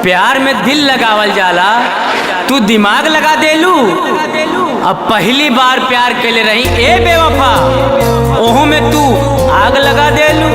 प्यार में दिल लगावल जाला, तू दिमाग लगा देलू। अब पहली बार प्यार के ले रही ए बेवफा, ओहो में तू आग लगा देलू।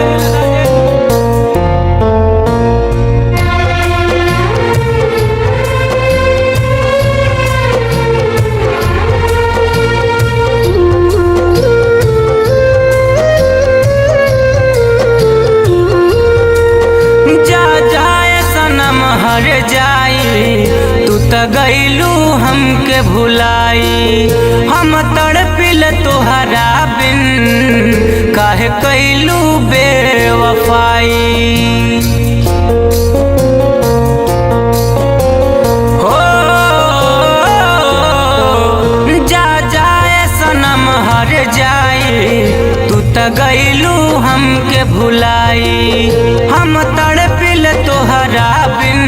हर जाई तू त गईलू हमके भुलाई, हम तड़पिल तोहरा बिन काहे कैलू बेवफाई। हो जा जाए सनम हर जाई तू त गईलू हमके भुलाई, हम तड़पिल तोहरा बिन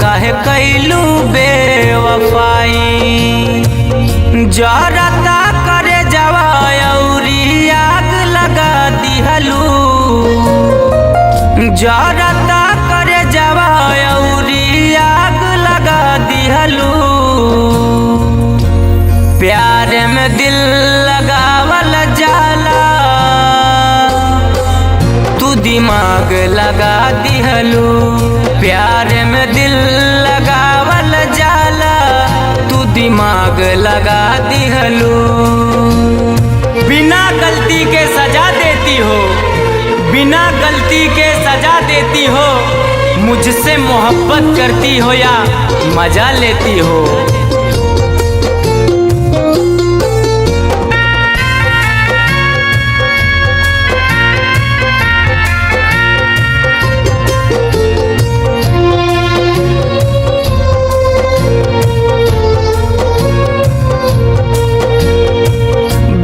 काहे कैलू बेवफाई। जरता करे जवा औरी आग लगा दिहलू, जरता करे जवा औरी आग लगा दिहलू। प्यार में दिल लगावल जाला, तू दिमाग लगा दिहलू। प्यार में दिल लगावल जाला, तू दिमाग लगा दिहलू। बिना गलती के सजा देती हो, बिना गलती के सजा देती हो, मुझसे मोहब्बत करती हो या मजा लेती हो।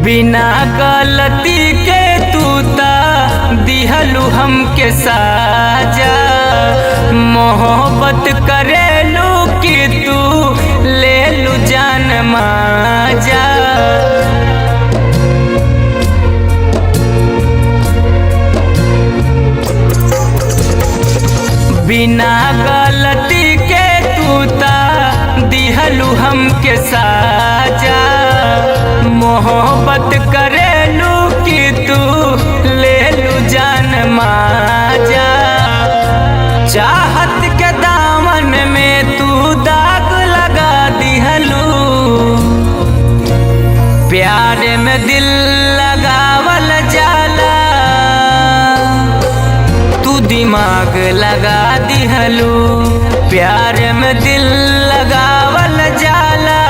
बिना गलती के तू ता दिहलू हमके साजा, मोहब्बत करेलू कि तू ले लू जान माजा। बिना गलती के तू ता दिहलू हमके साजा, मोहब्बत करेलू कि तू ले लू जान माजा। चाहत के दामन में तू दाग लगा दिहलू, प्यार में दिल लगावल जाला, तू दिमाग लगा दिहलू। प्यार में दिल लगावल जाला,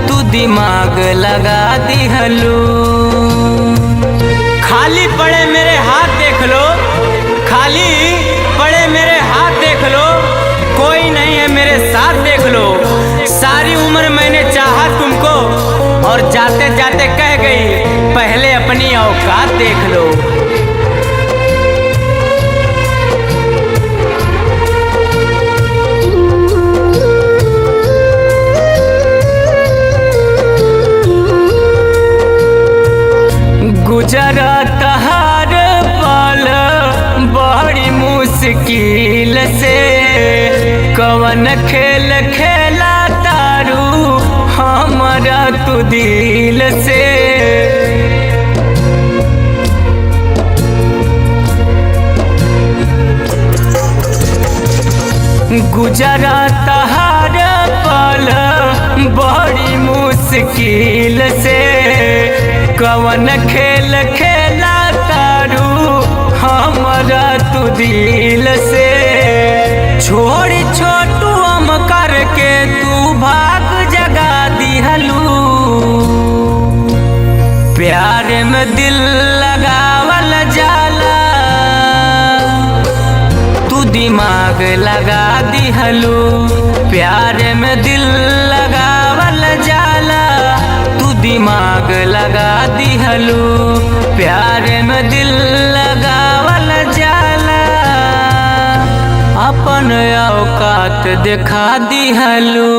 तू दिमाग लगा दिहलू। खाली पड़े मेरे हाथ देख लो, खाली पड़े मेरे हाथ देख लो, कोई नहीं है मेरे साथ देख लो। सारी उम्र मैंने चाहा तुमको और जाते जाते कह गई पहले अपनी औकात देख लो। गुजरत हर पल बड़ी मुश्किल से, कवन खेल खेला तारू हमरा तू दिल से। गुजरत हर पल बड़ी मुश्किल से, कवन खेल खेला तारू हमरा तू दिल से। छोड़ी छोटू हम करके तू भाग जगा दिहलू, प्यार में दिल लगावल जाला, तू दिमाग लगा दिहलू। प्यार में दिल लगावल जाला, तू दिमाग लगा दिहलू। प्यार में दिल लगावल जाला, अपन औकात दिखा दिहलू।